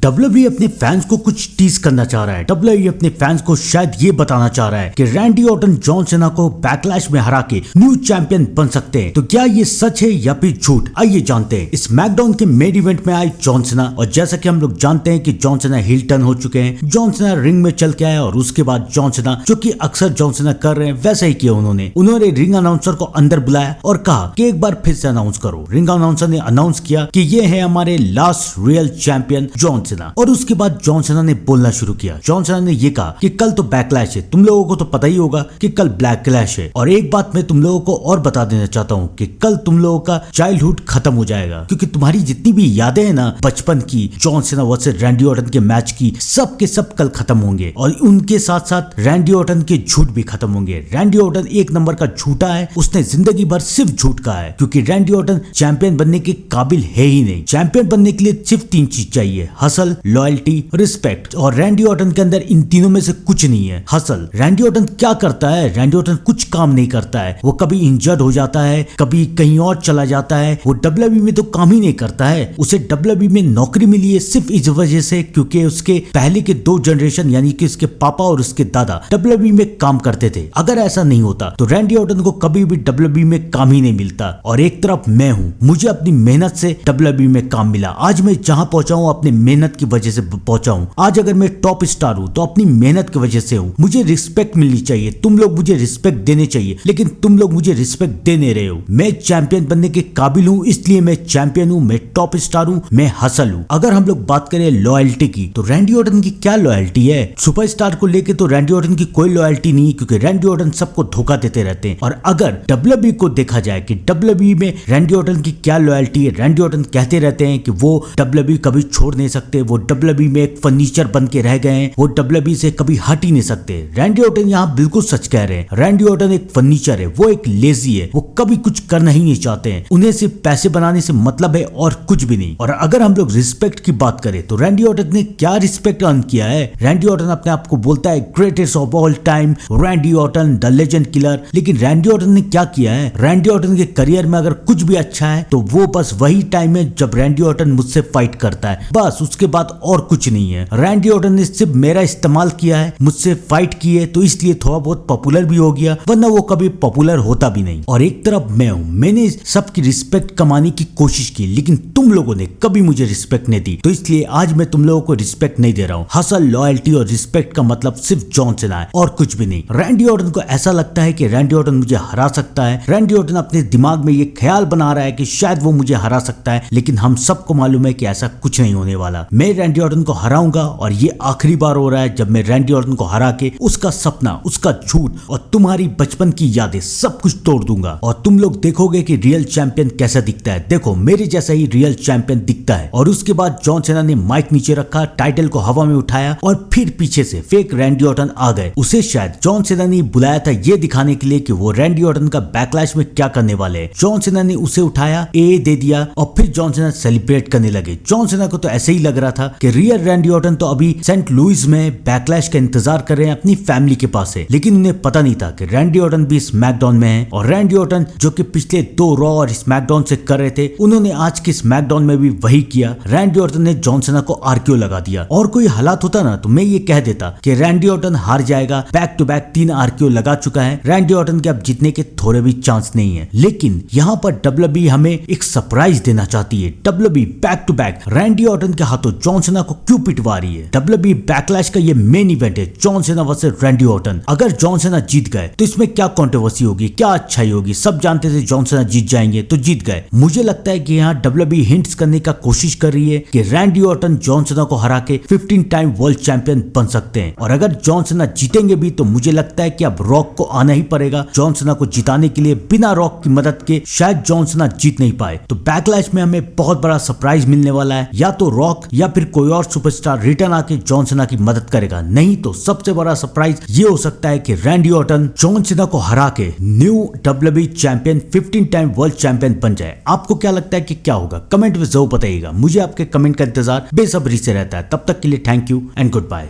WWE अपने fans को कुछ टीज करना चाह रहा है। डब्ल्यूडब्ल्यूई अपने फैंस को शायद ये बताना चाह रहा है कि रैंडी ऑर्टन जॉन सीना को बैकलैश में हरा के न्यू चैंपियन बन सकते हैं। तो क्या ये सच है या फिर झूठ, आइए जानते हैं। स्मैकडाउन के मेन इवेंट में आए जॉन सीना, और जैसा कि हम लोग जानते हैं कि जॉन सीना हिल टर्न हो चुके हैं। जॉन सीना रिंग में चल के आए और उसके बाद जॉन सीना जो कि अक्सर जॉन सीना कर रहे हैं वैसा ही किया उन्होंने रिंग अनाउंसर को अंदर बुलाया और कहा कि एक बार फिर से अनाउंस करो। रिंग अनाउंसर ने अनाउंस किया कि ये है हमारे last real champion John Cena. और उसके बाद जॉन सीना ने बोलना शुरू किया। जॉन सीना ने ये कहा कि कल तो बैकलैश है, तुम लोगों को तो पता ही होगा कि कल बैकलैश है। और एक बात मैं तुम लोगों को और बता देना चाहता हूँ कि कल तुम लोगों का चाइल्डहुड खत्म हो जाएगा, क्योंकि तुम्हारी जितनी भी यादें हैं ना बचपन की, John Cena versus Randy Orton के मैच की, सब के सब कल खत्म होंगे। और उनके साथ साथ रैंडी ऑर्टन के झूठ भी खत्म होंगे। रैंडी ऑर्टन एक नंबर का झूठा है, उसने जिंदगी भर सिर्फ झूठ कहा है, क्योंकि रैंडी ऑर्टन चैंपियन बनने के काबिल है ही नहीं। चैंपियन बनने के लिए सिर्फ 3 चीज चाहिए, हसल, लॉयल्टी, रिस्पेक्ट। और रैंडी ऑर्टन के अंदर इन तीनों में से कुछ नहीं है। हसल, रैंडी ऑर्टन क्या करता है? रैंडी ऑर्टन कुछ काम नहीं करता है। वो कभी इंजर्ड हो जाता है, कभी कहीं और चला जाता है। वो डब्ल्यूडब्ल्यूई में तो काम ही नहीं करता है। उसे डब्ल्यूडब्ल्यूई में नौकरी मिली है सिर्फ इस वजह से क्योंकि उसके पहले के 2 जनरेशन यानी कि उसके पापा और उसके दादा डब्ल्यूडब्ल्यूई में काम करते थे। अगर ऐसा नहीं होता तो रैंडी ऑर्टन को कभी भी डब्ल्यूडब्ल्यूई में काम ही नहीं मिलता। और एक तरफ मैं हूं, मुझे अपनी मेहनत से डब्ल्यूडब्ल्यूई में काम मिला। आज मैं जहां पहुंचा हूं अपनी मेहनत की वजह से पहुंचा हूं। आज अगर मैं टॉप स्टार हूं तो अपनी मेहनत की वजह से हूं। मुझे रिस्पेक्ट मिलनी चाहिए, तुम लोग मुझे रिस्पेक्ट देने चाहिए, लेकिन तुम लोग मुझे रिस्पेक्ट दे नहीं रहे हो। मैं चैंपियन बनने के काबिल हूं, इसलिए मैं चैंपियन हूं, मैं टॉप स्टार हूं, मैं हसल हूं। अगर हम लोग बात करें लॉयल्टी की, तो रैंडी ऑर्टन की क्या लॉयल्टी है? सुपरस्टार को लेके तो रैंडी ऑर्टन की कोई लॉयल्टी नहीं, क्योंकि रैंडी ऑर्टन सबको धोखा देते रहते हैं। और अगर डब्ल्यूडब्ल्यूई को देखा जाए कि डब्ल्यूडब्ल्यूई में रैंडी ऑर्टन की क्या लॉयल्टी है, रैंडी ऑर्टन कहते रहते हैं कि वो डब्ल्यूडब्ल्यूई कभी छोड़ नहीं सकते, वो डब्ल्यूडब्ल्यूई में एक फर्नीचर बन के रह गए हैं, वो डब्ल्यूडब्ल्यूई से कभी हट ही नहीं सकते। रैंडी ऑर्टन यहाँ बिल्कुल सच कह रहे हैं। रैंडी ऑर्टन एक फर्नीचर है, वो एक लेजी है, वो कभी कुछ करना ही नहीं चाहते हैं। उन्हें सिर्फ पैसे बनाने से मतलब है और कुछ भी नहीं। और अगर हम लोग रिस्पेक्ट की बात करें तो रैंडी ऑर्टन ने क्या रिस्पेक्ट अर्न किया है? रैंडी ऑर्टन अपने आप को बोलता है greatest of all time, Randy Orton the legend killer. लेकिन रैंडी ऑर्टन ने क्या किया है? रैंडी ऑर्टन के करियर में अगर कुछ भी अच्छा है तो वो बस वही टाइम है जब रैंडी ऑर्टन मुझसे फाइट करता है, बस उसके बाद और कुछ नहीं है। रैंडी ऑर्टन ने सिर्फ मेरा इस्तेमाल किया है, मुझसे फाइट की है, तो इसलिए थोड़ा बहुत पॉपुलर भी हो गया, वरना वो कभी पॉपुलर होता भी नहीं। और एक तरफ मैं हूं, मैंने सबकी रिस्पेक्ट कमाने की कोशिश की, लेकिन तुम लोगों ने कभी मुझे रिस्पेक्ट नहीं दी, तो इसलिए आज मैं तुम लोगों को रिस्पेक्ट नहीं दे रहा हूं। हसल, लॉयल्टी और रिस्पेक्ट का मतलब सिर्फ जॉन सीना है और कुछ भी नहीं। रैंडी ऑर्टन को ऐसा लगता है कि रैंडी ऑर्टन मुझे हरा सकता है। रैंडी ऑर्टन अपने दिमाग में ये ख्याल बना रहा है कि शायद वो मुझे हरा सकता है, लेकिन हम सबको मालूम है कि ऐसा कुछ नहीं होने वाला। मैं रैंडी ऑर्टन को हराऊंगा और ये आखिरी बार हो रहा है जब मैं रैंडी ऑर्टन को हरा के उसका सपना, उसका झूठ और तुम्हारी बचपन की यादें सब कुछ तोड़ दूंगा। और तुम लोग देखोगे कि रियल चैंपियन कैसा दिखता है। देखो मेरे जैसा ही रियल चैंपियन दिखता है। और उसके बाद जॉन सीना ने माइक नीचे रखा, टाइटल को हवा में उठाया और फिर पीछे से फेक रैंडी ऑर्टन आ गए। उसे शायद जॉन सीना ने बुलाया था ये दिखाने के लिए कि वो रैंडी ऑर्टन का बैकलैश में क्या करने वाले हैं। जॉन सीना ने उसे उठाया, ए दे दिया और फिर जॉन सीना सेलिब्रेट करने लगे। जॉन सीना को तो ऐसे ही लग रहा था कि रियल रैंडी ऑर्टन तो अभी सेंट लुइस में बैकलैश का इंतजार कर रहे हैं अपनी फैमिली के पास है। लेकिन उन्हें पता नहीं था कि रैंडी ऑर्टन भी स्मैकडाउन में है। और रैंडी ऑर्टन जो कि पिछले 2 रॉ और स्मैकडाउन से कर रहे थे, उन्होंने आज के स्मैकडाउन में भी वही किया। रैंडी ऑर्टन ने जॉन सीना को आरक्यू लगा दिया। और कोई हालात होता ना तो मैं ये कह देता कि रैंडी ऑर्टन हार जाएगा। बैक टू बैक 3 आरक्यू लगा चुका है। रैंडी ऑर्टन के अब जीतने के थोड़े भी चांस नहीं है। लेकिन यहाँ पर डब्ल्यूडब्ल्यूई हमें एक सरप्राइज देना चाहती है। WWE back to back Randy Orton के हाथों जॉन सीना को क्यों पिटवा रही है? डब्ल्यूडब्ल्यूई बैकलैश का ये मेन इवेंट है, John Cena versus Randy Orton. अगर जॉन सीना जीत गए तो इसमें क्या कंट्रोवर्सी होगी, क्या अच्छाई होगी? सब जानते थे जॉन सीना जीत जाएंगे तो जीत गए। मुझे लगता है कि यहाँ डब्ल्यूडब्ल्यूई हिंट्स करने का कोशिश कर रही है कि रैंडी ऑर्टन जॉन सीना को हरा के 15 टाइम वर्ल्ड चैंपियन बन सकते हैं। और अगर जॉन सीना जीतेंगे भी तो मुझे लगता है कि अब रॉक को आना ही पड़ेगा जॉन सीना को जिताने के लिए। बिना रॉक की मदद के शायद जॉन सीना जीत नहीं पाए। तो बैकलैश में हमें बहुत बड़ा सरप्राइज मिलने वाला है। या तो रॉक या फिर कोई और सुपरस्टार रिटर्न आके जॉन सीना की मदद करेगा, नहीं तो सबसे बड़ा सरप्राइज ये हो सकता है कि रैंडी ऑर्टन जॉन सीना को हरा के new WWE champion 15 time world champion बन जाए। आपको क्या लगता है कि क्या होगा? कमेंट में जरूर बताइएगा। मुझे आपके कमेंट का इंतजार बेसब्री से रहता है। तब तक के लिए thank you and good bye.